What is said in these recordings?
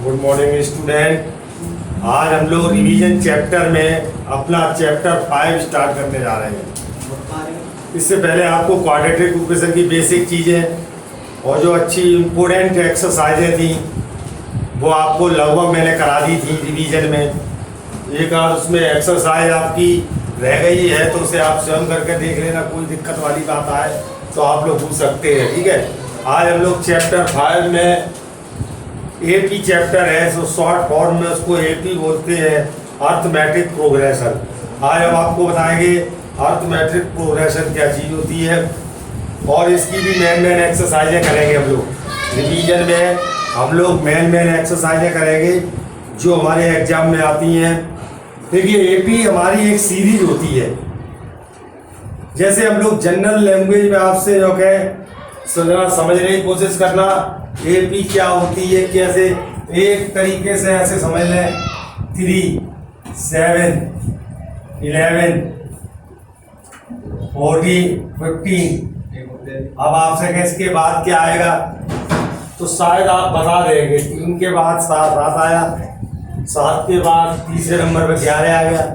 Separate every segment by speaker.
Speaker 1: Good morning student. आज हम लोग रिवीजन चैप्टर में अपना चैप्टर 5 स्टार्ट करने जा रहे हैं। इससे पहले आपको क्वाड्रेटिक इक्वेशन की बेसिक चीज़ें और जो अच्छी इम्पोर्टेंट एक्सरसाइजें थी वो आपको लगभग मैंने करा दी थी रिवीजन में। एक आध उसमें एक्सरसाइज आपकी रह गई है तो उसे आप स्वयं करके देख लेना, कोई दिक्कत वाली बात आए तो आप लोग पूछ सकते हैं। ठीक है, आज हम लोग चैप्टर 5 में एपी चैप्टर है, तो शॉर्ट फॉर्म में उसको एपी बोलते हैं, अर्थमेटिक प्रोग्रेशन। आज हम आपको बताएंगे अर्थमेटिक प्रोग्रेशन क्या चीज़ होती है और इसकी भी मेन एक्सरसाइजें करेंगे हम लोग रिवीजन में। हम लोग मेन एक्सरसाइजें करेंगे जो हमारे एग्जाम में आती हैं। देखिए, एपी हमारी एक सीरीज होती है। जैसे हम लोग जनरल लैंग्वेज में आपसे जो है समझने की कोशिश करना, एपी क्या होती है, कैसे एक तरीके से ऐसे समझ लें 3, 7, 11, 14, 15। अब आपसे कहें इसके बाद क्या आएगा तो शायद आप बता देंगे। 3 के बाद 7 आया, 7 के बाद तीसरे नंबर पे 11 आ गया,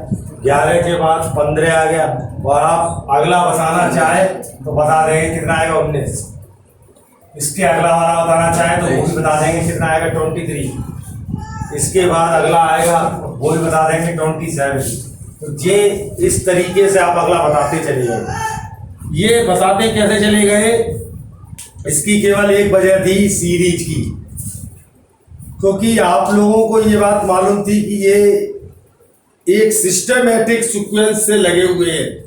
Speaker 1: 11 के बाद 15 आ गया, और आप अगला बताना चाहे तो बता देंगे कितना आएगा 19। इसके अगला वाला बताना चाहे तो वो भी बता देंगे कितना आएगा 23। इसके बाद अगला आएगा वो भी बता देंगे 27। तो ये इस तरीके से आप अगला बताते चले गए। ये बताते कैसे चले गए, इसकी केवल एक वजह थी सीरीज की, क्योंकि आप लोगों को ये बात मालूम थी कि ये एक सिस्टमैटिक सीक्वेंस से लगे हुए हैं।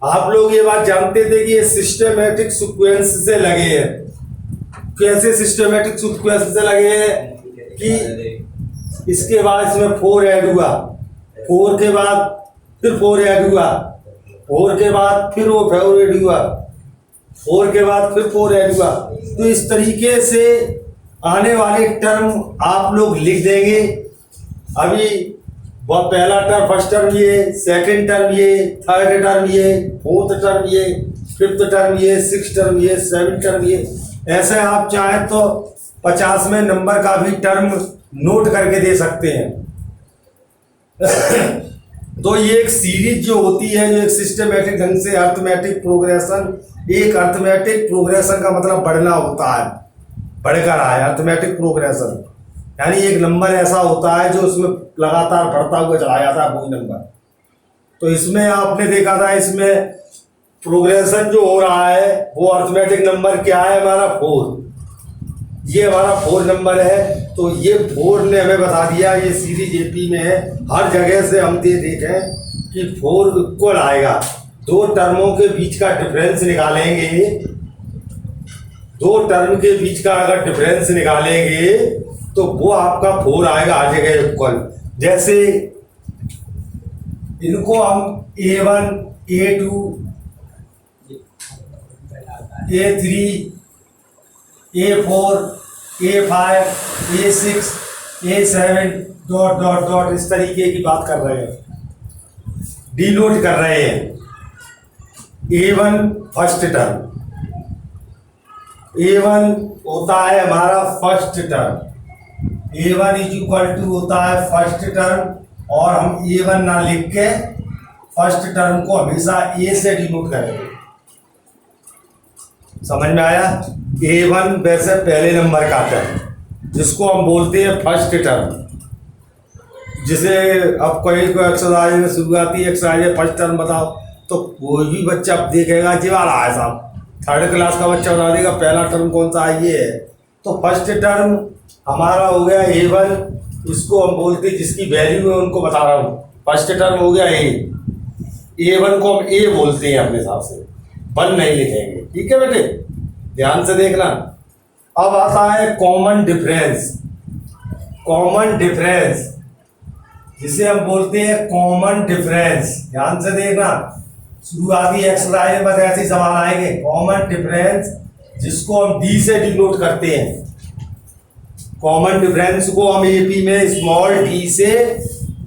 Speaker 1: आप लोग ये बात जानते थे कि ये सिस्टमैटिक सीक्वेंस से लगे हैं। कैसे सिस्टमैटिक सीक्वेंस से लगे हैं कि इसके बाद इसमें 4 ऐड हुआ, 4 के बाद फिर 4 ऐड हुआ, 4 के बाद फिर वो 4 ऐड हुआ, 4 के बाद फिर 4 ऐड हुआ। तो इस तरीके से आने वाले टर्म आप लोग लिख देंगे। अभी वह पहला टर्म, फर्स्ट टर्म ये, सेकंड टर्म ये, थर्ड टर्म ये, फोर्थ टर्म ये, फिफ्थ टर्म ये, सिक्स टर्म ये, 7 टर्म ये। ऐसे आप चाहें तो 50वें नंबर का भी टर्म नोट करके दे सकते हैं। तो ये एक सीरीज जो होती है, जो एक सिस्टमैटिक ढंग से अर्थमेटिक प्रोग्रेशन, एक अर्थमेटिक प्रोग्रेशन का मतलब बढ़ना होता है, बढ़कर आए अर्थमेटिक प्रोग्रेशन, यानी एक नंबर ऐसा होता है जो उसमें लगातार बढ़ता हुआ चला जाता है वही नंबर। तो इसमें आपने देखा था, इसमें प्रोग्रेशन जो हो रहा है वो अर्थमेटिक नंबर क्या है हमारा 4। ये हमारा 4 नंबर है। तो ये 4 ने हमें बता दिया, ये सीरीज एपी में है। हर जगह से हम देखें कि 4 इक्वल आएगा। 2 टर्मों के बीच का डिफरेंस निकालेंगे, 2 टर्म के बीच का अगर डिफरेंस निकालेंगे तो वो आपका 4 आएगा हर जगह इक्वल। जैसे इनको हम A1, A2, A3, A4, A5, A6, A7 dot dot dot इस तरीके की बात कर रहे हैं, डिनोट कर रहे हैं। A1 फर्स्ट टर्म, A1 होता है हमारा first term, A1 is equal to होता है फर्स्ट टर्म, और हम A1 ना लिख के फर्स्ट टर्म को हमेशा A से डिनोट करेंगे। समझ में आया? A1 वैसे पहले नंबर का टर्म जिसको हम बोलते हैं फर्स्ट टर्म। जिसे अब कोई एक्सरसाइज में शुरुआती एक्सरसाइज फर्स्ट टर्म बताओ तो कोई भी बच्चा देखेगा जी वाला है साहब, 3rd क्लास का बच्चा बता देगा पहला टर्म कौन सा है, ये है। तो फर्स्ट टर्म हमारा हो गया A1, इसको हम बोलते हैं जिसकी वैल्यू है उनको बता रहा हूँ। फर्स्ट टर्म हो गया A1 को हम A बोलते हैं अपने हिसाब से, 1 नहीं लिखेंगे। ठीक है बेटे, ध्यान से देखना। अब आता है कॉमन डिफरेंस। कॉमन डिफरेंस जिसे हम बोलते हैं कॉमन डिफरेंस, ध्यान से देखना। शुरुआती एक्सरसाइज में ऐसे सवाल आएंगे। कॉमन डिफरेंस जिसको हम D से डिनोट करते हैं, कॉमन डिफरेंस को हम एपी में स्मॉल d से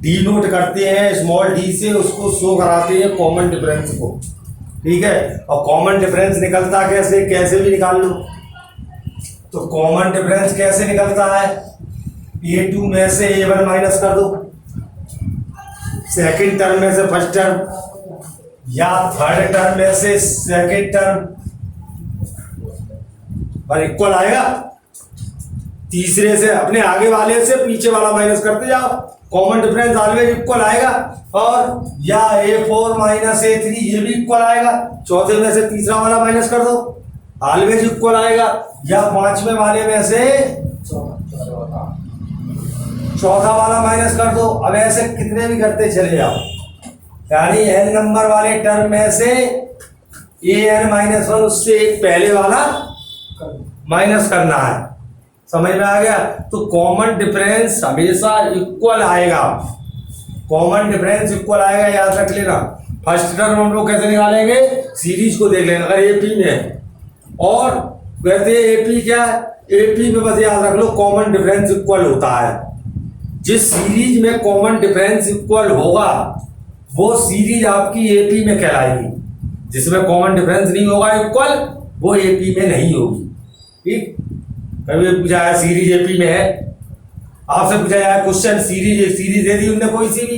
Speaker 1: डिनोट करते हैं, स्मॉल d से उसको शो कराते हैं कॉमन डिफरेंस को। ठीक है, और कॉमन डिफरेंस निकलता कैसे, कैसे भी निकाल लो। तो कॉमन डिफरेंस कैसे निकलता है, A2 में से A1 माइनस कर दो, सेकंड टर्म में से फर्स्ट टर्म, या थर्ड टर्म में से सेकंड टर्म पर इक्वल आएगा। तीसरे से अपने आगे वाले से पीछे वाला माइनस करते जाओ, कॉमन डिफरेंस ऑलवेज इक्वल आएगा। और या A4 माइनस A3 ये भी इक्वल आएगा। चौथे में से तीसरा वाला माइनस कर दो, ऑलवेज इक्वल आएगा। या पांचवें वाले में से चौथा वाला माइनस कर दो। अब ऐसे कितने भी करते चले जाओ, यानी n नंबर वाले टर्म में से an-1 उससे एक पहले वाला माइनस करना है। समझ में आ गया? तो कॉमन डिफरेंस हमेशा इक्वल आएगा, कॉमन डिफरेंस इक्वल आएगा, याद रख लेना। फर्स्ट टर्म हम लोग कैसे निकालेंगे, सीरीज को देख लेंगे। अगर एपी में है और कहते हैं एपी क्या है, एपी में बस याद रख लो कॉमन डिफरेंस इक्वल होता है। जिस सीरीज में कॉमन डिफरेंस इक्वल होगा वो सीरीज आपकी एपी में कहलाएगी। जिसमें कॉमन डिफरेंस नहीं होगा इक्वल, वो एपी में नहीं होगी। ठीक, कभी पूछा है सीरीज एपी में है, आपसे पूछा जाए क्वेश्चन सीरीज दे दी उनने कोई सी भी,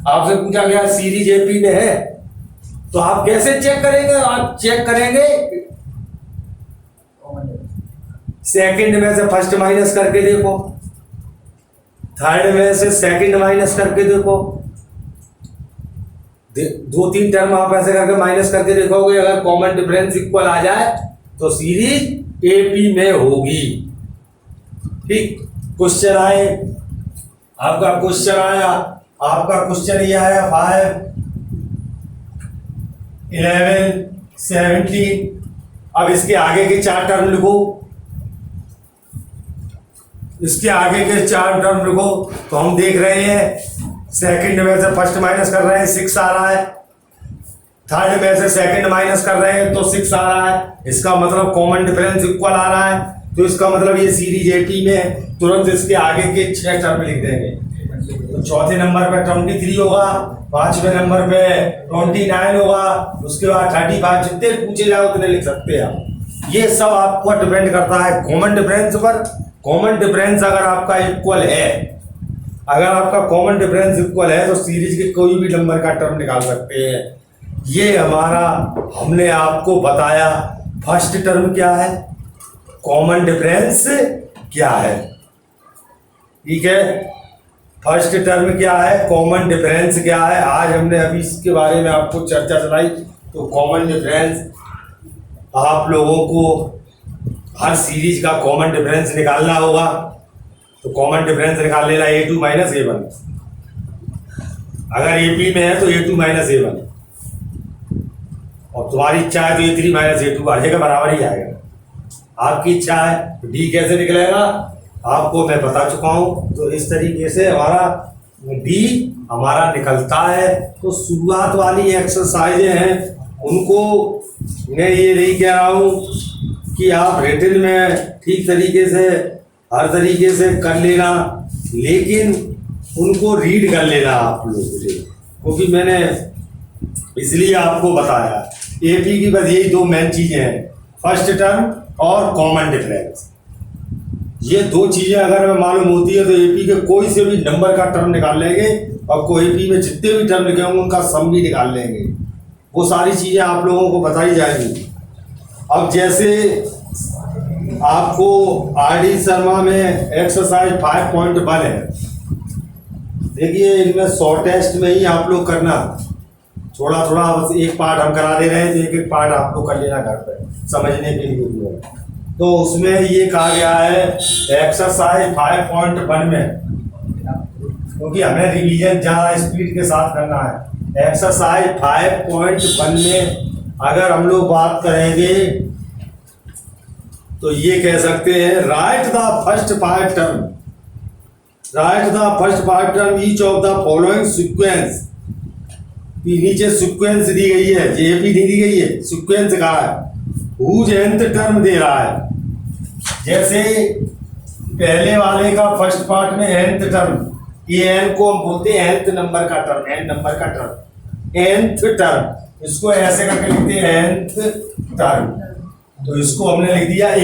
Speaker 1: आपसे पूछा गया सीरीज एपी में है, तो आप कैसे चेक करेंगे? आप चेक करेंगे सेकंड में से फर्स्ट माइनस करके देखो, थर्ड में से सेकंड माइनस करके देखो, दो तीन टर्म आप ऐसे करके माइनस करके देखोगे। अगर कॉमन डिफरेंस इक्वल आ जाए तो सीरीज एपी में होगी। ठीक, क्वेश्चन आए, आपका क्वेश्चन आया, आपका क्वेश्चन ये आया 5, 11, 17। अब इसके आगे के 4 टर्म लिखो, इसके आगे के 4 टर्म लिखो। तो हम देख रहे हैं सेकंड में से फर्स्ट माइनस कर रहे हैं 6 आ रहा है, थर्ड में से सेकंड माइनस कर रहे हैं तो 6 आ रहा है। इसका मतलब कॉमन डिफरेंस इक्वल आ रहा है, तो इसका मतलब ये सीरीज एपी में है। तुरंत इसके आगे के 6 टर्म लिख देंगे। तो चौथे नंबर पे 23 होगा, पांचवें नंबर पे 29 होगा, उसके बाद 35, जितने पूछे जाओ उतने लिख सकते हैं आप। ये सब आपको डिपेंड करता है कॉमन डिफरेंस पर। कॉमन डिफरेंस अगर आपका इक्वल है, अगर आपका कॉमन डिफरेंस इक्वल है तो सीरीज के कोई भी नंबर का टर्म निकाल सकते हैं। ये हमारा हमने आपको बताया फर्स्ट टर्म क्या है, कॉमन डिफरेंस क्या है। ठीक है, फर्स्ट टर्म क्या है, कॉमन डिफरेंस क्या है। आज हमने अभी इसके बारे में आपको चर्चा चलाई। तो कॉमन डिफरेंस आप लोगों को हर सीरीज का कॉमन डिफरेंस निकालना होगा। तो कॉमन डिफरेंस निकाल लेना A2 माइनस A1। अगर AP में है तो A2 माइनस A1, और तुम्हारी इच्छा है तो A3 माइनस A2 आ जाएगा, बराबर ही आएगा। आपकी इच्छा है तो D कैसे निकलेगा आपको मैं बता चुका हूं। तो इस तरीके से हमारा D हमारा निकलता है। तो शुरुआत वाली एक्सरसाइजें हैं उनको मैं ये नहीं कह रहा हूं कि आप रिटन में ठीक तरीके से हर तरीके से कर लेना, लेकिन उनको रीड कर लेना आप लोग, क्योंकि मैंने इसलिए आपको बताया। एपी की बस यही 2 मेन चीजें हैं, फर्स्ट टर्म और कॉमन डिफरेंस। ये 2 चीजें अगर हमें मालूम होती है तो एपी के कोई से भी नंबर का टर्म निकाल लेंगे, और कोई एपी में जितने भी टर्म लिखे होंगे उनका सम भी निकाल लेंगे। वो सारी चीजें आप लोगों को बताई जाएंगी। अब जैसे आपको आरडी शर्मा में एक्सरसाइज 5.1 है, देखिए इनमें शॉर्टेस्ट में ही आप लोग करना, थोड़ा थोड़ा बस एक पार्ट हम करा दे रहे हैं, तो एक एक पार्ट आप लोग कर लेना घर पे समझने के लिए। तो उसमें ये कहा गया है एक्सरसाइज 5.1 में, क्योंकि हमें रिवीजन ज़्यादा स्पीड के साथ करना है। एक्सरसाइज 5.1 में अगर हम लोग बात करेंगे तो ये कह सकते हैं right the first 5 term, right the first 5 term each of the following sequence. नीचे सीक्वेंस दी गई है, जेपी नहीं दी गई है, सीक्वेंस कहा है। हुज nth टर्म दे रहा है, जैसे पहले वाले का फर्स्ट पार्ट में nth टर्म, ये n को हम बोलते हैं nth नंबर का टर्म, n नंबर का टर्म, nth टर्म, इसको ऐसे करके लिखते हैं nth टर्म। तो इसको हमने लिख दिया an,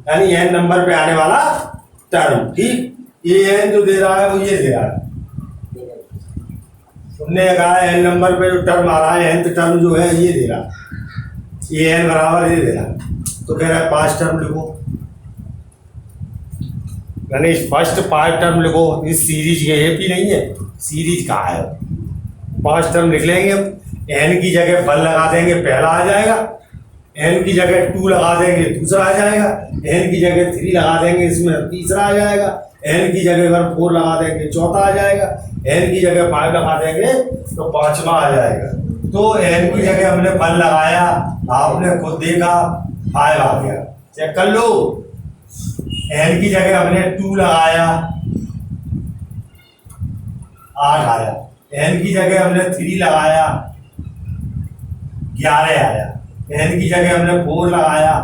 Speaker 1: यानी n नंबर पे आने वाला टर्म। ठीक, ए एन जो दे रहा है वो ये दे रहा है, तुमने कहा एन नंबर पे जो टर्म आ रहा है एन टर्म जो है ये दे रहा है, ए एन बराबर ये दे रहा है, तो कह रहा है 5 टर्म लिखो, यानी फर्स्ट 5 टर्म लिखो। इस सीरीज के ये भी नहीं है, सीरीज का है, 5 टर्म लिख लेंगे हम। एन की जगह 1 लगा देंगे, पहला आ जाएगा। एन की जगह 2 लगा देंगे, दूसरा आ जाएगा। एन की जगह 3 लगा देंगे, इसमें तीसरा आ जाएगा। एन की जगह अगर 4 लगा देंगे, चौथा आ जाएगा। एन की जगह 5 लगा देंगे तो 5वां आ जाएगा। तो एन की जगह हमने 1 लगाया, आपने खुद देखा 5 आ गया, चेक कर लो। एन की जगह हमने 2 लगाया, 8 आया। एन की जगह हमने 3 लगाया, 11 आया। एन की जगह हमने 4 लगाया,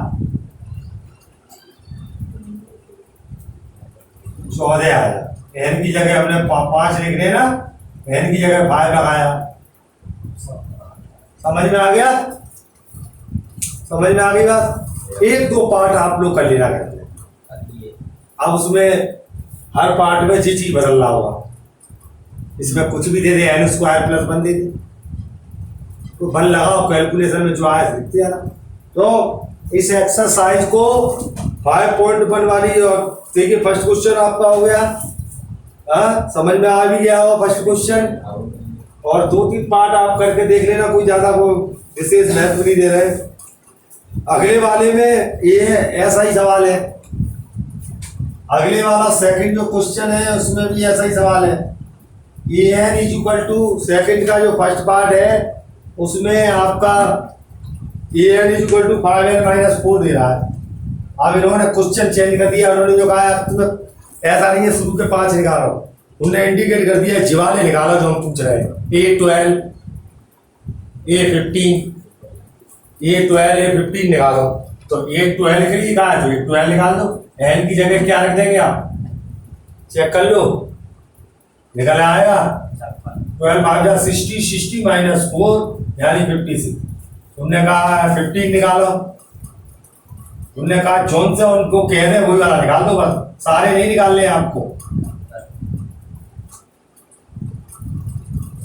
Speaker 1: 14 आया। एन की जगह हमने 5 लिख रहे ना, एन की जगह 5 लगाया। समझ में आ गया? समझ में आ गई बात? 1-2 पार्ट आप लोग कर लेना करते हैं। अब उसमें हर पार्ट में जी चीज बदलना होगा। इसमें कुछ भी दे दे, एन स्क्वायर प्लस 1 दे दे, तो 1 लगाओ, कैलकुलेशन में जो आया लिखते हैं ना। तो इस एक्सरसाइज को 5.1 वाली, और देखिए फर्स्ट क्वेश्चन आपका हो गया, हाँ समझ में आ भी गया हो फर्स्ट क्वेश्चन। और 2-3 पार्ट आप करके देख लेना, कोई ज्यादा वो विशेष महत्व नहीं दे रहे। अगले वाले में ये ऐसा ही सवाल है, अगले वाला सेकंड जो क्वेश्चन है उसमें भी ऐसा ही सवाल है। A n is equal to, second का जो फर्स्ट पार्ट है उसमें आपका a n is equal to 5n-4 दे रहा है। अब इन्होंने क्वेश्चन चेंज कर दिया, उन्होंने जो कहा तुम्हें ऐसा नहीं है शुरू के 5 निकालो, उन्होंने इंडिकेट कर दिया जीवाले निकालो जो हम पूछ रहे हैं। A12, A15, A12, A15 निकालो, तो A12 के लिए कहा है तो A12 निकाल दो। एन की जगह क्या रख देंगे आप, चेक कर लो, निकल आएगा 12/60, 60 - 4 यानी 56। तुमने कहा 15 निकालो, तुमने कहा जोन से उनको कह दे वही वाला निकाल दो, बस सारे नहीं निकालने आपको।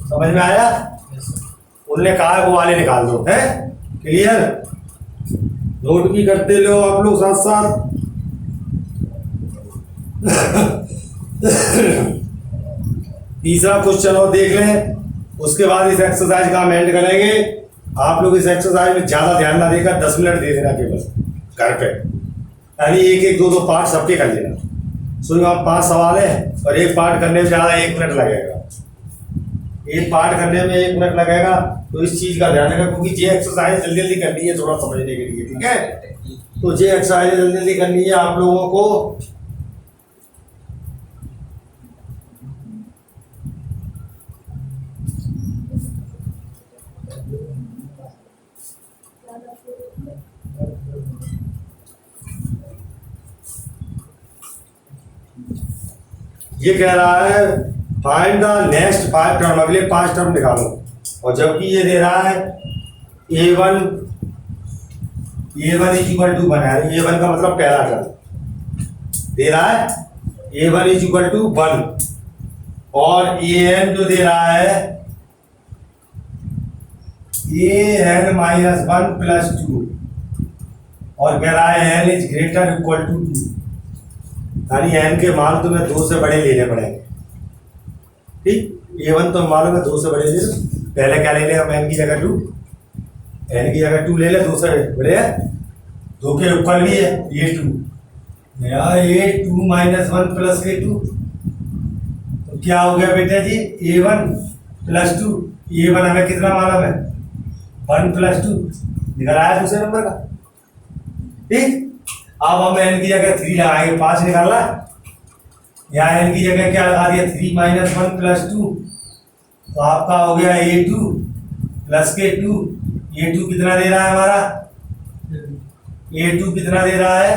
Speaker 1: समझ में आया? उनने कहा वो वाले निकाल दो, है क्लियर? नोट भी करते लो आप लोग साथ साथ। तीसरा क्वेश्चन और देख लें, उसके बाद इस एक्सरसाइज का हम एंड करेंगे। आप लोग इस एक्सरसाइज में ज्यादा ध्यान ना देकर 10 मिनट दे देना केवल घर पे, यानी 1-1, 2-2 पार्ट सबके कर लेना। सुनिए, आप 5 सवाल है और एक पार्ट करने में ज्यादा 1 मिनट लगेगा, एक पार्ट करने में 1 मिनट लगेगा। तो इस चीज का ध्यान रखना, क्योंकि ये एक्सरसाइज जल्दी जल्दी करनी है थोड़ा समझने के लिए, ठीक है? तो ये एक्सरसाइज जल्दी जल्दी करनी है आप लोगों को। ये कह रहा है फाइंड द नेक्स्ट 5 टर्म, अगले 5 टर्म निकालो। और जबकि ये दे रहा है A1 इज इक्वल टू 1 है, A1 का मतलब पहला टर्म दे रहा है, A1 इज इक्वल टू 1, और AN जो दे रहा है AN-1 + 2, और कह रहा है n is greater equal to 2, यानी n के मान तुम्हें 2 से बड़े लेने पड़ेंगे। ठीक, A1 तो मालूम है 2 से बड़े ले लो, पहले क्या ले ले हम, n की जगह 2, n की जगह 2 ले ले, 2 से बड़े है, 2 के ऊपर भी है A2, A2 - 1 + A2, तो क्या हो गया बेटा जी, A1 + 2, A1 हमें कितना मालूम है 1 + 2, निकल आया दूसरे नंबर का। ठीक, अब हम n की जगह 3 लगाएंगे, 5 निकालना, यहाँ n की जगह क्या लगा दिया 3 - 1 + 2, तो आपका हो गया A2 + K2। A2 कितना दे रहा है हमारा, A2 कितना दे रहा है,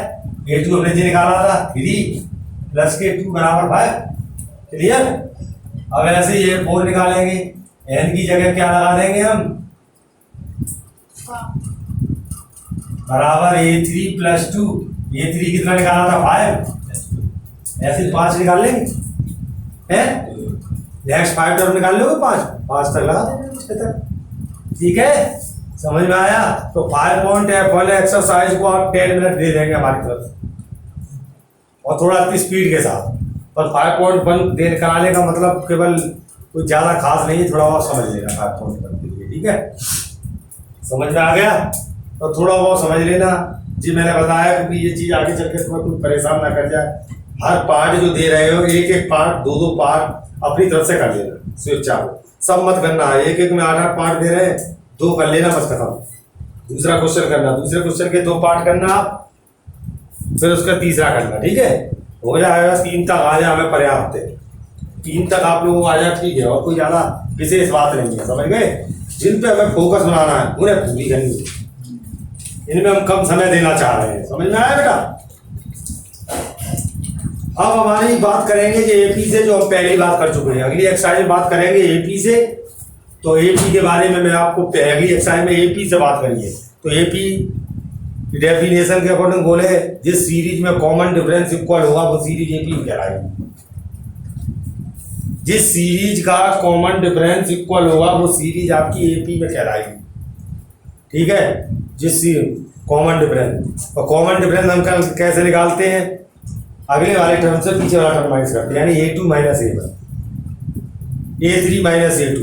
Speaker 1: A2 हमने जो निकाला था 3 + K2 = 5। क्लियर? अब ऐसे ये 4 निकालेंगे, n की जगह क्या लगा देंगे हम, बराबर A3 + 2, A3 कितना निकाला था 5, ऐसे 5 निकाल लेंगे हैं, नेक्स्ट 5 टर्म निकाल लोगे, 5 तक लगा देंगे 6 तक। ठीक है, समझ में आया? तो 5.F1 एक्सरसाइज को आप 10 मिनट दे देंगे हमारी तरफ से, और थोड़ा अपनी स्पीड के साथ। पर 5.1 देर कराने का मतलब केवल कोई ज़्यादा खास नहीं है, थोड़ा और समझ लेना 5.1 के लिए। ठीक है, समझ में आ गया? तो थोड़ा बहुत समझ लेना जी, मैंने बताया, क्योंकि ये चीज़ आगे चल के तुम्हें कोई परेशान ना कर जाए। हर पार्ट जो दे रहे हो, एक एक पार्ट 2-2 पार्ट अपनी तरफ से कर लेना, स्विच चाहो, सब मत करना है। एक में 8-8 पार्ट दे रहे हैं, 2 कर लेना, बस खत्म। दूसरा क्वेश्चन करना, दूसरे क्वेश्चन के 2 पार्ट करना आप, फिर उसका तीसरा करना। ठीक है, हो जाएगा 3 तक आ जाए, हमें पर्याप्त है। 3 तक आप लोगों को आ जाए, ठीक है, और कोई ज़्यादा विशेष बात नहीं है। समझ गए? जिन पे हमें फोकस बनाना है उन्हें पूरी करनी है, इनमें हम कम समय देना चाह रहे हैं। समझ में आया बेटा? अब हमारी बात करेंगे कि एपी से, जो हम पहले बात कर चुके हैं। अगली एक्सरसाइज में बात करेंगे एपी से। तो एपी के बारे में मैं आपको अगली एक्सरसाइज में एपी से बात करेंगे। तो एपी डेफिनेशन के अकॉर्डिंग बोले, जिस सीरीज में कॉमन डिफरेंस इक्वल होगा वो सीरीज एपी कहलाएगी। जिस सीरीज का कॉमन डिफरेंस इक्वल होगा वो सीरीज आपकी एपी में कहलाएगी। ठीक है, जिस कॉमन डिफरेंस, और कॉमन डिफरेंस हम कैसे निकालते हैं? अगले वाले टर्म से पीछे वाला टर्म माइनस करते हैं, यानी A2 minus A1, A3 minus A2,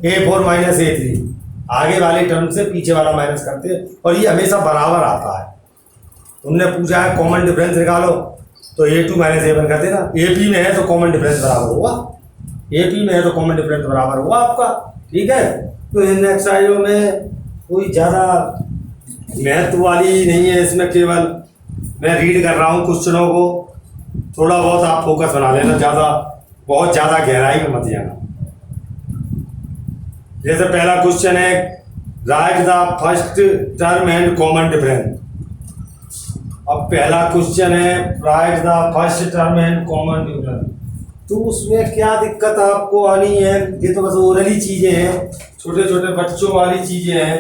Speaker 1: A4 minus A3, आगे वाले टर्म से पीछे वाला माइनस करते हैं, और ये हमेशा बराबर आता है। तुमने पूछा है कॉमन डिफरेंस निकालो, तो A2 माइनस A1 कर देना। AP में है तो कॉमन डिफरेंस बराबर होगा, AP में है तो कॉमन डिफरेंस बराबर होगा आपका। ठीक है, तो इन एक्सरसाइजों में कोई ज़्यादा महत्व वाली नहीं है, इसमें केवल मैं रीड कर रहा हूँ क्वेश्चनों को, थोड़ा बहुत आप फोकस बना लेना, बहुत ज़्यादा गहराई में मत जाना। जैसे पहला क्वेश्चन है, right the first term and common difference. अब पहला क्वेश्चन है, right the first term and common difference. तो उसमें क्या दिक्कत आपको आनी है? ये तो बस ओरली चीज़ें हैं, छोटे छोटे बच्चों वाली चीज़ें हैं।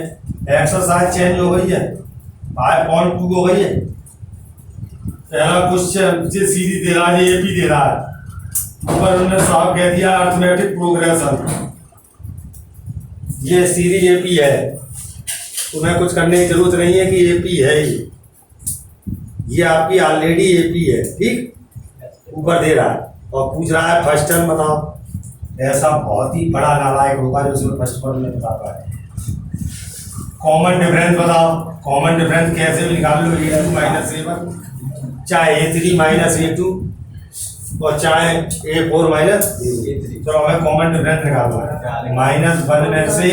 Speaker 1: एक्सरसाइज चेंज हो गई है, 5.2 हो गई है। पहला क्वेश्चन जिस सीरीज दे रहा है, एपी दे रहा है, ऊपर उन्होंने साफ कह दिया अर्थमेटिक प्रोग्रेशन, ये सीरीज एपी है। तुम्हें कुछ करने की जरूरत नहीं है कि एपी है, ये आपकी ऑलरेडी एपी है। ठीक, ऊपर दे रहा है और पूछ रहा है फर्स्ट टर्म बताओ। ऐसा बहुत ही बड़ा नालायक होगा जो उसमें फर्स्ट टर्म नहीं बता पाए। कॉमन डिफरेंस बताओ, कॉमन डिफरेंस कैसे भी निकाल लो, A2 माइनस A1, चाहे A3 माइनस A2 और चाहे A4 माइनस A3। तो हमें कॉमन डिफरेंस निकालना है, -1 में से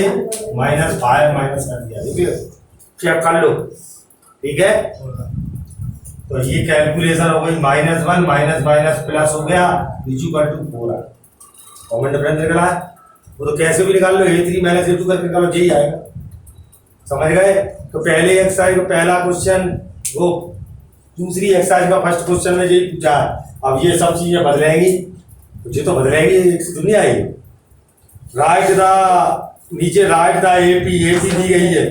Speaker 1: -5 माइनस कर दिया, ठीक है, चेक कर लो। ठीक है, तो ये कैलकुलेशन हो गई, -1 माइनस माइनस प्लस हो गया, इक्वल टू 4 कॉमन डिफरेंस निकला है। वो तो कैसे भी निकाल लो, A3 माइनस A2 करके निकालो, यही आएगा। समझ गए? तो पहले एक्सरसाइज का पहला क्वेश्चन, वो दूसरी एक्सरसाइज का फर्स्ट क्वेश्चन में यही पूछा है। अब ये सब चीजें बदलेंगी, ये तो बदलेंगी, दुनिया आई। राइट द, नीचे राइट द एपी दी गई है,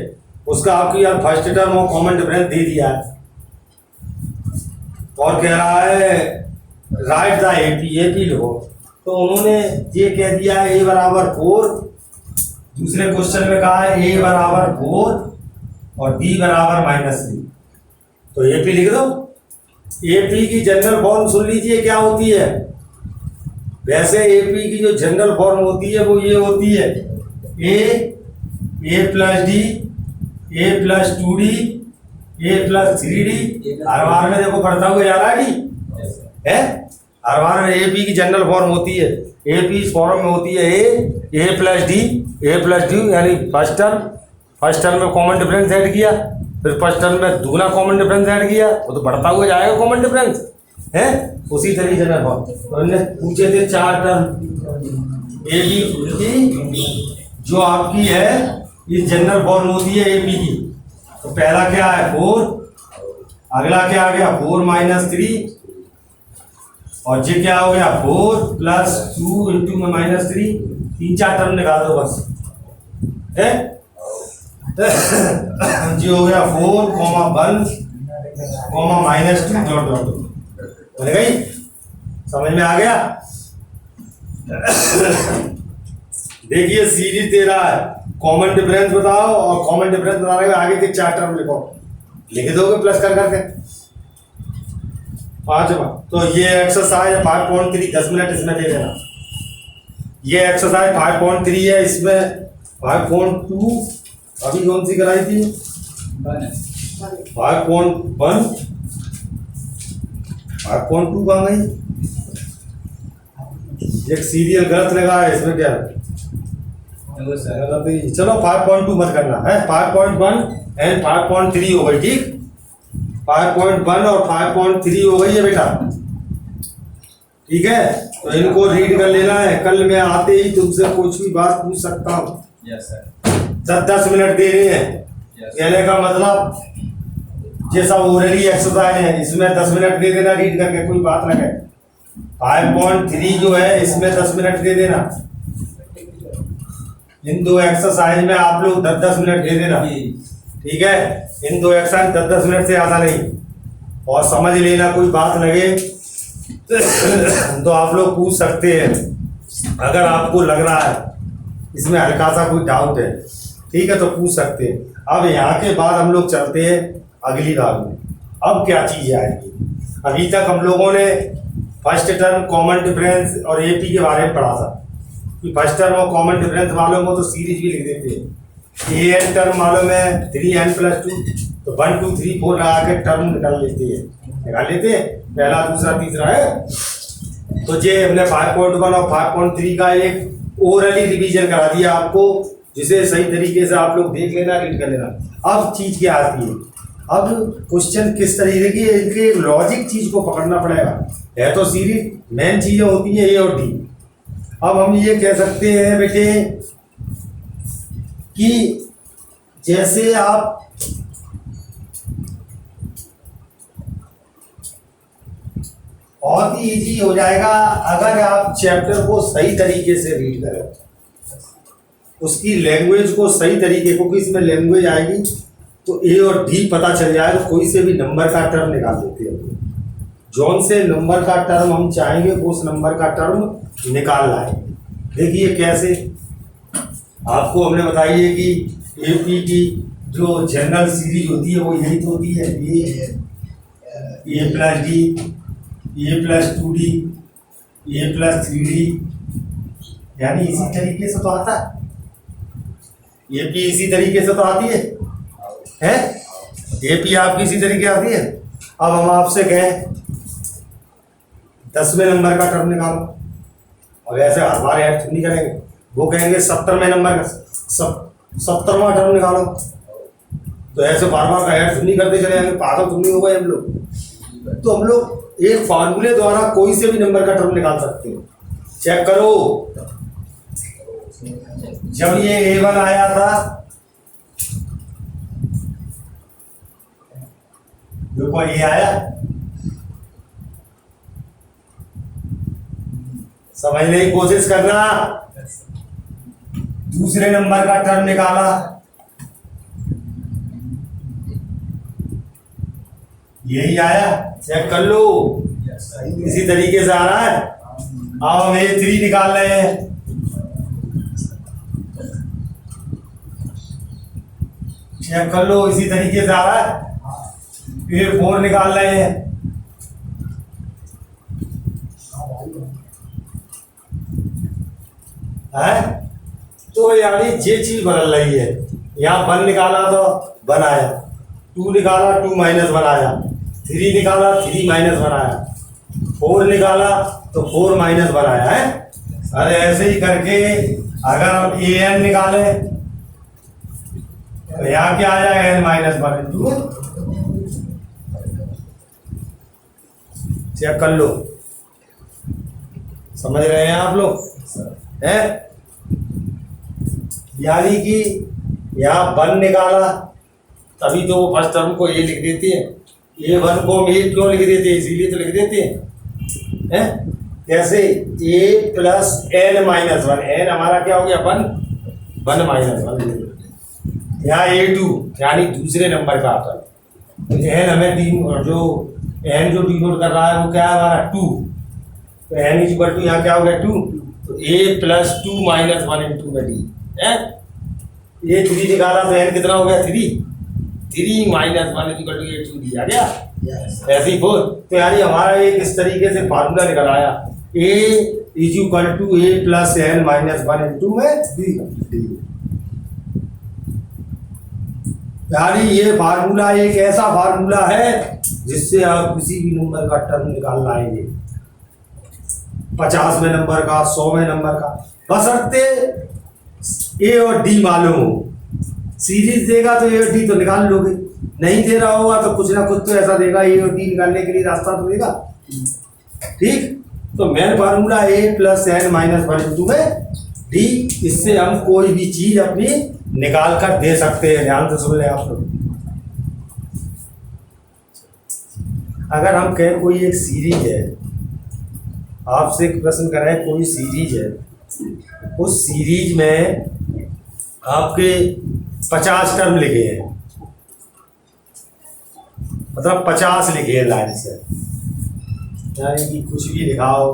Speaker 1: उसका आपकी यार फर्स्ट टर्म और कॉमन डिफरेंस दे दिया है, और कह रहा है राइट द एपी लो। तो उन्होंने ये कह दिया है A बराबर 4, दूसरे क्वेश्चन में कहा है A बराबर 4 और B बराबर -3। तो एपी लिख दो। एपी की जनरल फॉर्म सुन लीजिए क्या होती है। वैसे एपी की जो जनरल फॉर्म होती है वो ये होती है, a plus D, a plus 2d, a plus 3d। हर बार में देखो पढ़ता हुआ जा रहा है है, हर बार में एपी की जनरल फॉर्म होती है, एपी फॉर्म में होती है a plus D, a plus D, यानी फर्स्ट टर्म में कॉमन डिफरेंस ऐड किया, फिर फर्स्ट टर्म में दूसरा कॉमन डिफरेंस ऐड किया, वो तो बढ़ता हुआ जाएगा कॉमन डिफरेंस है। उसी तरीके से तो इन्हें पूछे थे 4 टर्म ए बी, जो आपकी है ये जनरल फॉर्म होती है ए बी की। तो पहला क्या है 4, अगला क्या आ गया 4 माइनस 3, और ये क्या हो गया 4 प्लस 2 इंटू में -3। 3-4 टर्म निकाल दो बस है। जो हो गया 4, -1, -2 डॉट डॉट। बन गई? समझ में आ गया? देखिए सीरीज दे रहा है, कॉमन डिफरेंस बताओ और कॉमन डिफरेंस बताने के आगे के 4 टर्म लिखो, लिख दोगे प्लस कर करके। पांचवा तो ये एक्सरसाइज 5.3 10 मिनट इसमें दे देना। ये एक्सरसाइज 5.3 है, इसमें 5.2 अभी कौन सी कराई थी? 5.1 5.2 कहाँ गई? एक सीरियल गलत लगा है इसमें, क्या चलो 5.2 मत करना है, 5.1 एंड 5.3 हो गई। ठीक, 5.1 और 5.3 हो गई है बेटा। ठीक है, तो इनको रीड कर लेना है। कल मैं आते ही तुमसे कुछ भी बात पूछ सकता हूँ। 10-10 मिनट दे रहे हैं, कहने का मतलब जैसा ओरली एक्सरसाइज है इसमें 10 मिनट दे देना रीड करके, कोई बात ना है। 5.3 जो है इसमें 10 मिनट दे देना। इन दो एक्सरसाइज में आप लोग 10-10 मिनट दे देना। ठीक है, इन दो एक्सरसाइज 10-10 मिनट से ज़्यादा नहीं। और समझ लेना, कोई बात लगे तो आप लोग पूछ सकते हैं, अगर आपको लग रहा है इसमें हल्का सा कोई डाउट है, ठीक है, तो पूछ सकते हैं। अब यहाँ के बाद हम लोग चलते हैं अगली भाग में। अब क्या चीज़ आएगी? अभी तक हम लोगों ने फर्स्ट टर्म, कॉमन डिफरेंस और एपी के बारे में पढ़ा था कि फर्स्ट टर्म और कॉमन डिफरेंस मालूम हो तो सीरीज भी लिख देते हैं। ए एन टर्म मालूम है 3n+2, तो 1 2 3 4 लगा के टर्म निकाल लेते हैं, पहला दूसरा तीसरा है। तो ये हमने 5.1 और 5.3 का एक ओरली रिवीजन करा दिया आपको, जिसे सही तरीके से आप लोग देख लेना, रीड कर लेना। अब चीज़ क्या आती है? अब क्वेश्चन किस तरीके की, इनके लॉजिक चीज़ को पकड़ना पड़ेगा। है तो सीरीज, मेन चीज़ें होती हैं ए और डी। अब हम ये कह सकते हैं बेटे कि जैसे आप बहुत ही इजी हो जाएगा अगर आप चैप्टर को सही तरीके से रीड करें, उसकी लैंग्वेज को सही तरीके, क्योंकि इसमें लैंग्वेज आएगी तो ए और डी पता चल जाएगा। तो कोई से भी नंबर का टर्म निकाल देते हैं, जौन से नंबर का टर्म हम चाहेंगे उस नंबर का टर्म निकालना है। देखिए कैसे, आपको हमने बताई है कि एपी की जो जनरल सीरीज होती है वो यही तो होती है, ए प्लस डी, ए प्लस 2d, ए प्लस 3d, यानी इसी तरीके से तो आता है। एपी इसी तरीके से तो आती है, एपी आपकी इसी तरीके आती है। अब हम आपसे कहें 10वें नंबर का टर्म निकालो, और ऐसे हर बार ऐड नहीं करेंगे, वो कहेंगे 70वें नंबर का 70वां टर्म निकालो, तो ऐसे बार बार का ऐड नहीं करते चले जाएंगे, पागल तुम नहीं हो गए हम लोग। तो हम लोग एक फार्मूले द्वारा कोई से भी नंबर का टर्म निकाल सकते हो। चेक करो, जब ये A1 आया था, देखो ये आया, समझने की कोशिश करना। दूसरे नंबर का टर्म निकाला, यही आया, चेक कर लो, इसी तरीके से आ रहा है। अब हम A3 निकाल रहे हैं, चेक कर लो, इसी तरीके से आ रहा है। A4 निकाल रहे हैं, तो यानी ये चीज बदल रही है। यहाँ 1 निकाला तो 1 आया, 2 निकाला 2 -1 आया, 3 निकाला 3 -1 आया, 4 निकाला तो 4 -1 आया है। अरे ऐसे ही करके अगर हम an निकाले तो यहाँ क्या आया, n-1। चेक कर लो, समझ रहे हैं आप लोग? है यानी कि यहाँ 1 निकाला, तभी तो वो फर्स्ट टर्म को ये लिख देती है। A1 को हम ये क्यों लिख देते हैं, इसीलिए तो लिख देते हैं। जैसे A + n-1, n हमारा क्या हो गया 1 -1। यहाँ A2 यानी दूसरे नंबर का आता है, n हमें 3 जो एन जो डिनोट कर रहा है वो क्या है हमारा 2, तो एन इज इक्वल टू यहाँ क्या हो गया 2, तो ए प्लस 2 माइनस 1 इंटू में डी है। ये 3 निकाला तो एन कितना हो गया 3 minus 1 is equal to a 2 d आ गया ऐसे ही 4। तो यानी हमारा एक इस तरीके से फार्मूला निकल आया, a is equal to a plus n minus 1 into में डी। यानी ये फार्मूला एक ऐसा फार्मूला है जिससे आप किसी भी नंबर का टर्म निकाल लाएंगे, 50वें नंबर का, 100वें नंबर का, बशर्ते ए और डी मालूम हो। सीरीज देगा तो ए और डी तो निकाल लोगे, नहीं दे रहा होगा तो कुछ ना कुछ तो ऐसा देगा, ए और डी निकालने के लिए रास्ता तो देगा। ठीक, तो मेन फार्मूला ए प्लस एन माइनस 1 इंटू में डी, इससे हम कोई भी चीज अपनी निकाल कर दे सकते हैं। ध्यान से सुन लें आप लोग। अगर हम कहें कोई एक सीरीज है, आपसे एक प्रश्न करें कोई सीरीज है, उस सीरीज में आपके 50 टर्म लिखे हैं, मतलब 50 लिखे हैं लाइन से, यानी कि कुछ भी लिखाओ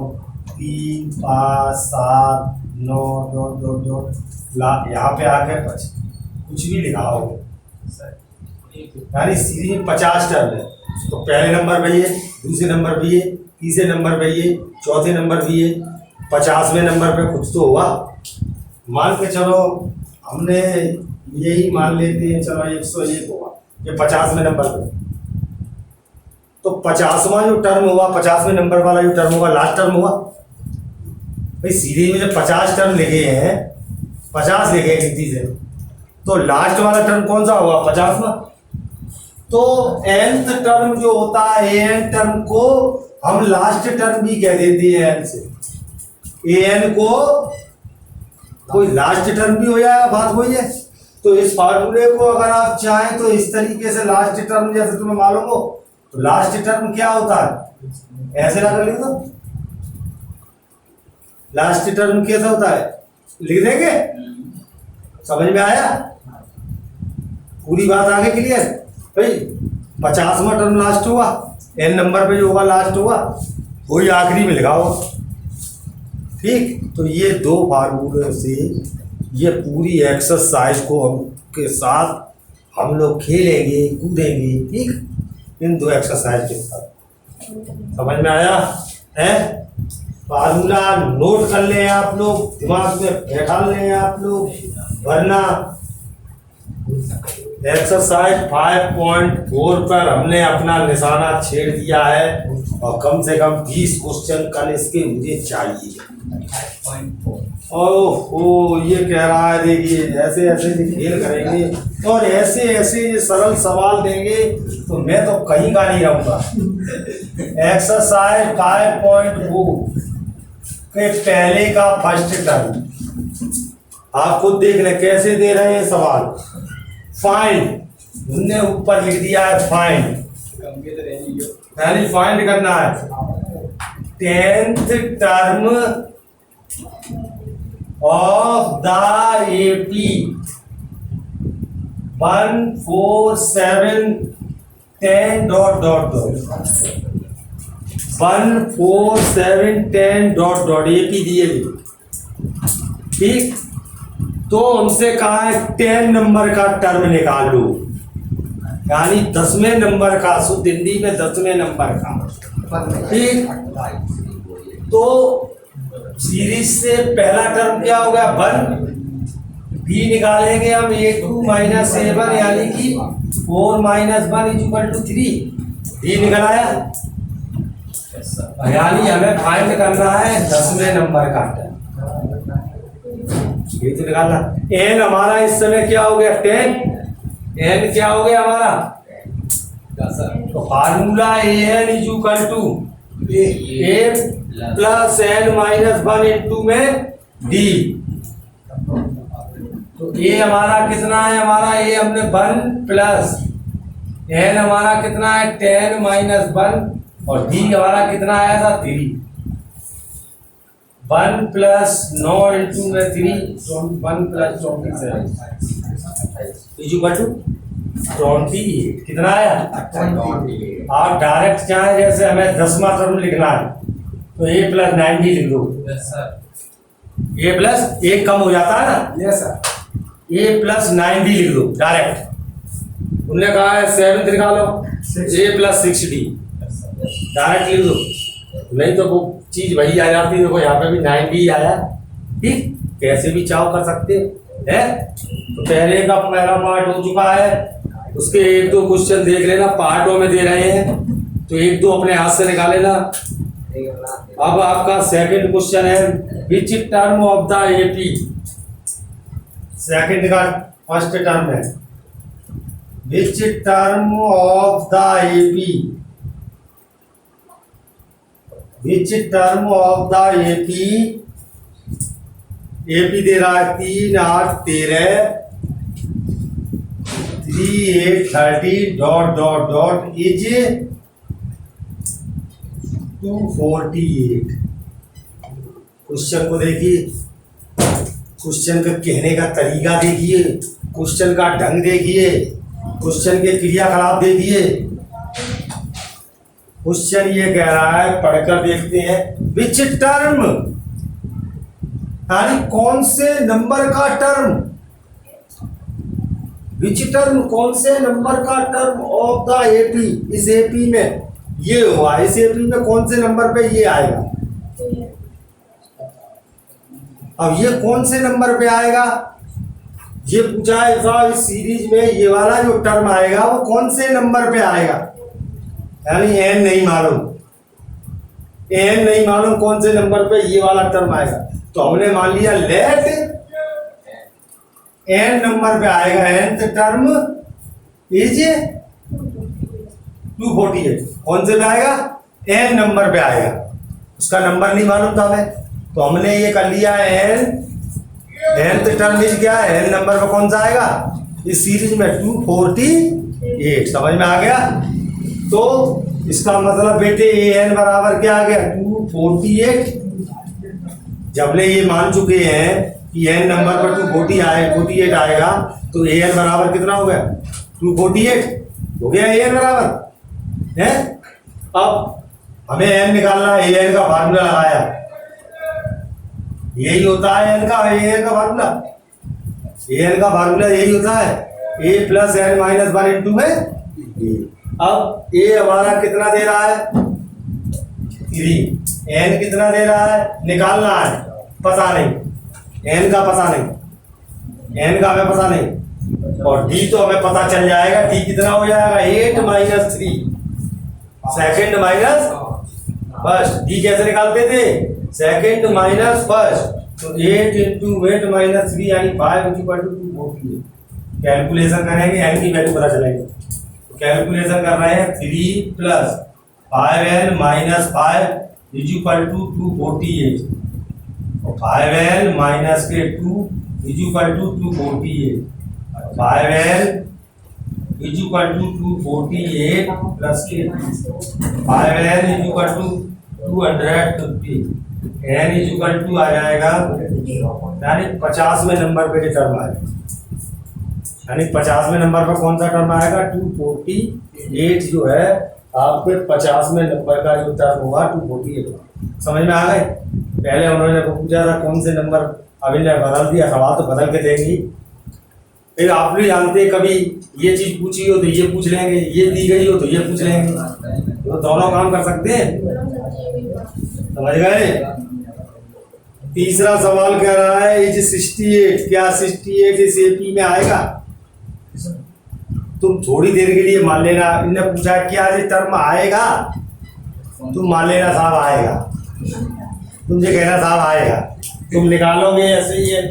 Speaker 1: 3 5 7 9 डॉट डॉट डॉट यहाँ पे आके कुछ भी लिखाओ, यानी सीरीज में 50 टर्म है। तो पहले नंबर पे ये, दूसरे नंबर पे ये, तीसरे नंबर पे ये, चौथे नंबर पे ये, 50वें नंबर पे कुछ तो हुआ। मान के चलो हमने यही मान लेते हैं, चलो 101 हुआ, ये 50वें नंबर पे। तो 50वां जो टर्म हुआ, 50वें नंबर वाला जो टर्म होगा, लास्ट टर्म हुआ। भाई सीरीज में जब 50 टर्म लिखे हैं, 50 लिखे हैं गिनती से, तो लास्ट वाला टर्म कौन सा हुआ, 50वां। तो nth टर्म जो होता है, an टर्म को हम लास्ट टर्म भी कह देते हैं n से। an को कोई लास्ट टर्म भी हो जाएगा, बात वही है। तो इस फार्मूले को अगर आप चाहें तो इस तरीके से लास्ट टर्म जैसे तुम्हें मालूम हो, तो लास्ट टर्म क्या होता है, ऐसे लगा लिख दो। लास्ट टर्म कैसा होता है, लिख देंगे, समझ में आया, पूरी बात आगे क्लियर। भाई 50वां टर्म लास्ट हुआ, एन नंबर पे जो होगा लास्ट होगा, वही आखिरी में लिखा होगा। ठीक, तो ये दो फार्मूले से ये पूरी एक्सरसाइज को हम के साथ हम लोग खेलेंगे कूदेंगे। ठीक, इन दो एक्सरसाइज के साथ समझ में आया है। फार्मूला नोट कर लें आप लोग, दिमाग में बैठा लें आप लोग, वरना एक्सरसाइज 5.4 पर हमने अपना निशाना छेड़ दिया है और कम से कम 20 क्वेश्चन कल इसके मुझे चाहिए। ओहो, ये कह रहा है देखिए ऐसे ऐसे खेल करेंगे और ऐसे ऐसे ये सरल सवाल देंगे तो मैं तो कहीं का नहीं रहूँगा। एक्सरसाइज 5.4 के पहले का फर्स्ट टर्म आप खुद देख लें कैसे दे रहे हैं सवाल। फाइंड, हमने ऊपर लिख दिया है फाइंड, यानी फाइंड करना है 10th term of the AP 1 4 7 10 dot dot dot 1 4 7 10 dot dot AP दिए। ठीक, तो हमसे कहा है 10 नंबर का टर्म निकाल लो, यानी 10वें नंबर का, शुद्ध हिंदी में 10वें नंबर का। ठीक, तो सीरीज से पहला टर्म क्या होगा 1, बी निकालेंगे हम A2 माइनस A1, यानी कि 4 minus 1 is equal to 3। B निकल आया, यानी हमें फाइंड करना है 10वें नंबर का टर्म। ये तो निकालना। एन हमारा इस समय क्या हो गया 10, एन क्या हो गया हमारा, तो formula n is equal to a plus n minus 1 into में डी। तो ए हमारा कितना है, हमारा ए हमने 1 प्लस एन हमारा कितना है 10 माइनस 1 और डी हमारा कितना आया था 3। 1 प्लस 9 इंटू में 3, 1 प्लस 27 इज इक्वल टू 28 कितना आया?
Speaker 2: 28।
Speaker 1: आप डायरेक्ट चाहे जैसे हमें 10वां टर्म लिखना है तो a प्लस 90 लिख दो।
Speaker 2: Yes sir.
Speaker 1: a प्लस एक कम हो जाता है ना,
Speaker 2: यस सर।
Speaker 1: a प्लस 90 लिख दो डायरेक्ट। उन्होंने कहा है 7 निकालो, a प्लस 60 डायरेक्ट लिख दो, नहीं तो वो चीज वही आ जाती है। देखो यहाँ पे भी 90 आया, ठीक, कैसे भी चाव कर सकते हैं। तो पहले का पहला पार्ट हो चुका है, उसके 1-2 क्वेश्चन देख लेना, पार्टों में दे रहे हैं तो 1-2 अपने हाथ से निकाल लेना। अब आपका सेकंड क्वेश्चन है, which term of the AP, second का फर्स्ट टर्म है, which term of the AP, which term of the AP, AP दे रहा है 3, 8, 13, 3, 8, 30 dot dot dot is 248। Question को देखिए, क्वेश्चन का कहने का तरीका देखिए, क्वेश्चन का ढंग देखिए, क्वेश्चन के क्रियाकलाप देखिए। क्वेश्चन ये कह रहा है, पढ़कर देखते हैं, विच टर्म यानी कौन से नंबर का टर्म, विच टर्म कौन से नंबर का टर्म ऑफ द एपी, इस एपी में ये हुआ, इस एपी में कौन से नंबर पे ये आएगा। अब ये कौन से नंबर पे आएगा ये पूछा है साहब। इस सीरीज में ये वाला जो टर्म आएगा वो कौन से नंबर पे आएगा, यानी एन नहीं मालूम, एन नहीं मालूम कौन से नंबर पे ये वाला टर्म आएगा। तो हमने मान लिया लेट एन नंबर पे आएगा, एन टर्म इज 248। कौन से पे आएगा, एन नंबर पे आएगा, उसका नंबर नहीं मालूम था हमें, तो हमने ये कर लिया एन, एन टर्म इज क्या है, एन नंबर पे कौन सा आएगा इस सीरीज में 248। समझ में आ गया। तो इसका मतलब बेटे ए एन बराबर क्या आ गया 248। जब ले ये मान चुके हैं कि एन नंबर पर 248 आएगा तो ए एन बराबर कितना हो गया 248 हो गया ए एन बराबर है। अब हमें एन निकालना है, ए एन का फार्मूला लगाया, यही होता है एन का, ए एन का फार्मूला, ए एन का फार्मूला यही होता है, ए प्लस एन माइनस 1 इंटू में ए। अब ए हमारा कितना दे रहा है 3, एन कितना दे रहा है निकालना है, पता नहीं, एन का पता नहीं, एन का हमें पता नहीं, और डी तो हमें पता चल जाएगा, डी कितना हो जाएगा 8 minus 3 second minus first. D कैसे निकालते थे सेकेंड माइनस फर्स्ट, तो 8 इंटू 8 माइनस 3 यानी 5 इक्वल टू 248। कैलकुलेशन करेंगे, एन की वैल्यू पता चलेगी, तो कैलकुलेशन कर रहे हैं 3 plus 5n minus 5 is equal to 248, और 5n माइनस के 2 is equal to 248, 5n is equal to 248 plus के 5n is equal to 250, n is equal to आ जाएगा यानी 50वें नंबर पे टर्म आएगा, यानी 50वें नंबर पर कौन सा टर्म आएगा 248 जो है आपके 50वें नंबर का जो टर्म होगा 248। समझ में आ गए। पहले उन्होंने पूछा था कौन से नंबर, अब इन्हें बदल दिया, सवाल तो बदल के देंगी। फिर आप भी जानते कभी ये चीज पूछी हो तो ये पूछ लेंगे, ये दी गई हो तो ये पूछ लेंगे, तो दोनों काम कर सकते हैं। समझ गए। तीसरा सवाल कह रहा है इज 68, क्या 68 इस एपी में आएगा। तुम थोड़ी देर के लिए मान लेना, इनने पूछा क्या ये टर्म आएगा, तुम मान लेना साहब आएगा, तुमसे कहना साहब आएगा, तुम निकालोगे ऐसे ही है।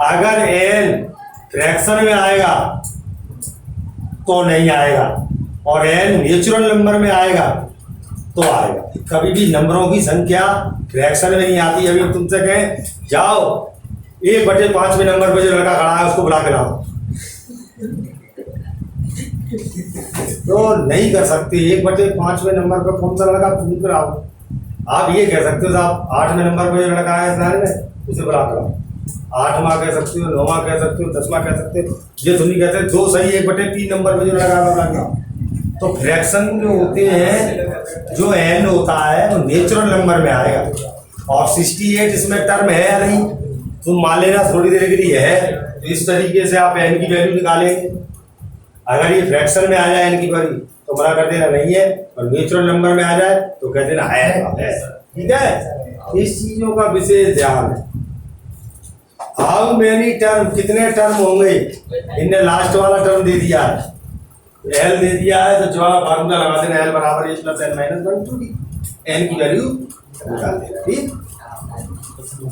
Speaker 1: अगर एन फ्रैक्शन में आएगा तो नहीं आएगा, और एन नेचुरल नंबर में आएगा तो आएगा। कभी भी नंबरों की संख्या फ्रैक्शन में नहीं आती। अभी तुमसे कहें जाओ 1/5वें नंबर पर जो लड़का खड़ा है उसको बुला के लाओ, तो नहीं कर सकते। 1/5वें नंबर पर कौन सा लड़का ढूंढ कर आओ। आप ये कह सकते हो साहब 8वें नंबर पर जो लड़का है में उसे बुला कर आओ, 8वां कह सकते हो, 9वां कह सकते हो, 10वां कह सकते हो। ये तो नहीं कहते 2 सही 1/3 नंबर पे जो लगा। तो फ्रैक्शन जो होते हैं, जो n होता है वो नेचुरल नंबर में आएगा। और 68 इसमें टर्म है या नहीं, तुम मान लेना थोड़ी देर के लिए है, तो इस तरीके से आप n की वैल्यू निकालेंगे। अगर ये फ्रैक्शन में आ जाए n की वैल्यू तो मना कर देना नहीं है, और नेचुरल नंबर में आ जाए तो कह देना है। ठीक है, इस चीजों का विशेष ध्यान है। हाउ मेनी टर्म, कितने टर्म होंगे। इनने लास्ट वाला टर्म दे दिया है, एल दे दिया है, तो जो फार्मूला लगा देना एल बराबर a plus n minus 1 to d, n की वैल्यू निकाल देना। ठीक,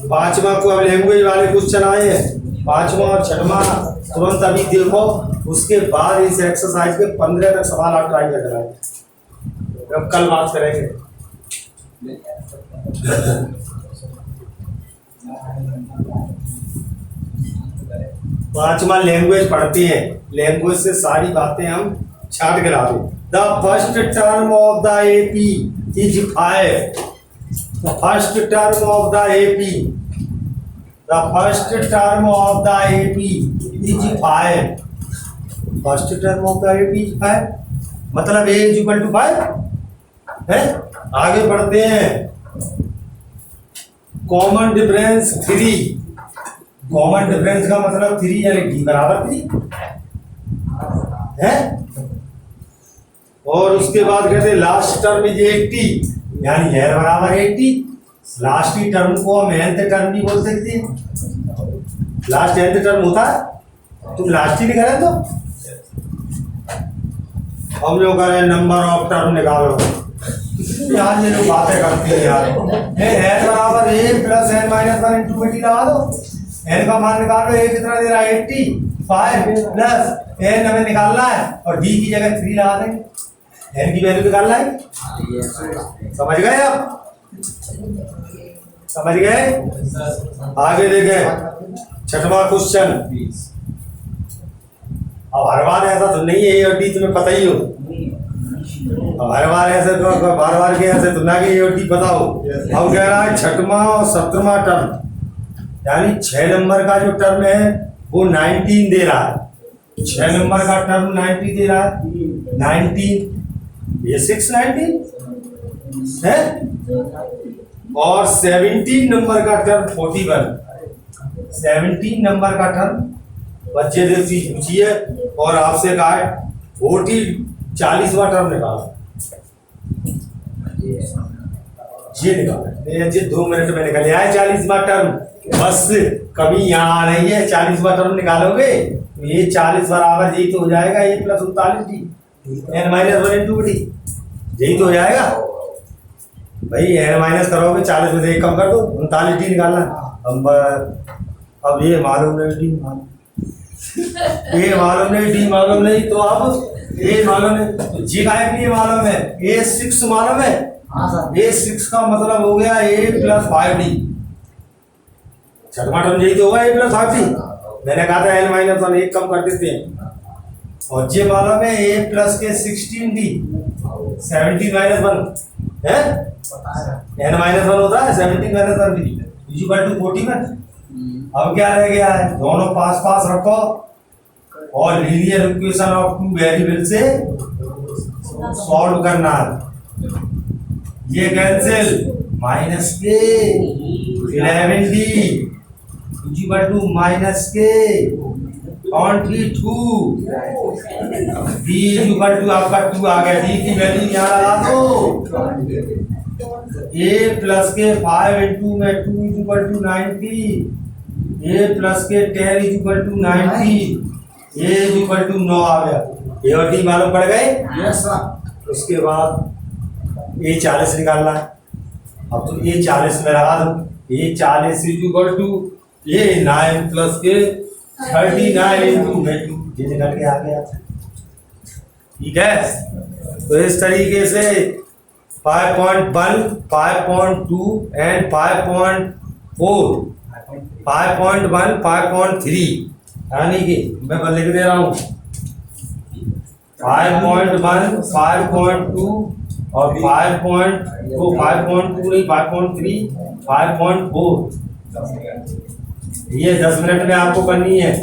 Speaker 1: 5वां को अब लैंग्वेज वाले क्वेश्चन आए हैं, 5वां और 6वां तुरंत अभी देखो, उसके बाद इस एक्सरसाइज के 15 तक सवाल आप ट्राई कर कराएंगे, अब कल बात करेंगे। 5वां लैंग्वेज पढ़ते हैं, लैंग्वेज से सारी बातें हम छाट के ला रहे। The first term of the AP is 5। The first term of the AP, the first term of the AP is 5। First term of the AP is 5, मतलब ए इज इक्वल टू 5 है। आगे बढ़ते हैं, कॉमन डिफरेंस 3। कॉमन डिफरेंस का मतलब 3 यानी D बराबर 3 है। और उसके बाद कहते हैं लास्ट टर्म इज 80, यानी एल बराबर 80। लास्ट ही टर्म को हम nth टर्म भी बोल सकते हैं। लास्ट nth टर्म होता है, तुम लास्ट ही निकाले तो हम लोग करें नंबर ऑफ टर्म निकालो। यार ये लोग बातें करते हैं यार, एल बराबर a plus n minus 1 into 80 लगा दो। एन का मान निकाल लो, ए कितना दे रहा है 85 प्लस एन हमें निकालना है, और डी की जगह 3 लगा देंगे, एन की वैल्यू निकालना है। समझ गए आप, समझ गए। आगे देखें 6वां क्वेश्चन। अब हर बार ऐसा तो नहीं है ए और डी तुम्हें पता ही हो, अब हर बार ऐसे तो बार बार के ऐसे तो ना कि ए और डी बताओ। अब कह रहा है 6वां और 7वां टर्म, यानी 6 नंबर का जो टर्म है वो 19 दे रहा है। 6 नंबर का टर्म 90 दे रहा है, 19 ये 619 है। और 17 नंबर का टर्म 41, 17 नंबर का टर्म बच्चे देव चीज पूछी है, और आपसे कहा है 40वां टर्म निकालो। ये निकाला ये 2 मिनट में निकल आए 40वां टर्म, बस कभी यहाँ नहीं है। 40वां टर्म निकालोगे तो ये 40 बराबर यही तो हो जाएगा, a plus 39 d n minus 1 into d, यही तो हो जाएगा भाई। एन माइनस करोगे 40 में से 1 कम कर दो, 39 डी निकालना। अब ये मालूम नहीं डी मालूम, ये मालूम नहीं डी मालूम नहीं, तो अब ए मालूम नहीं, तो जी का ये मालूम है, ए 6 मालूम है। ए 6 का मतलब हो गया ए प्लस 5d। 6वां टर्म यही तो होगा ए प्लस 5d। मैंने कहा था एन माइनस 1 1 कम कर देते हैं। और ये मालूम है ए प्लस के 16d, 17 माइनस 1 है, एन माइनस 1 होता है 17 minus 1 d is equal to 41। अब क्या रह गया है, दोनों पास पास रखो और लीनियर इक्वेशन ऑफ 2 वेरिएबल से सॉल्व करना है। ये कैंसिल, माइनस के 11d is equal to minus के 22 डी इज इक्वल टू आपका 2 आ गया। डी की वैल्यू यहाँ लगा दो, ए प्लस के 5 इंटू में 2 is equal to 90, a plus के 10 is equal to 90, a is equal to 9 आ गया। ए और डी मालूम पड़ गए।
Speaker 2: Yes sir.
Speaker 1: उसके बाद ए 40 निकालना है। अब तो ए 40 में लगा दो, a 40 is equal to a 9 plus के 39 इंटू में 2, ये निकल के आ गया। ठीक है, तो इस तरीके से 5.1, 5.2 एंड 5.4, 5.1, 5.3, यानी कि मैं लिख दे रहा हूँ 5.1, 5.2 और 5.2 नहीं 5.3, 5.4 ये 10 मिनट में आपको करनी है,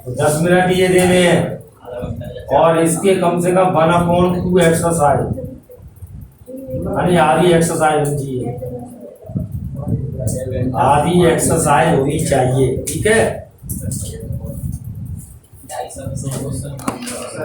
Speaker 1: तो 10 मिनट ये देने हैं। और इसके कम से कम 1/2 एक्सरसाइज, यानी आधी एक्सरसाइज होनी चाहिए, आधी एक्सरसाइज होनी चाहिए। ठीक है।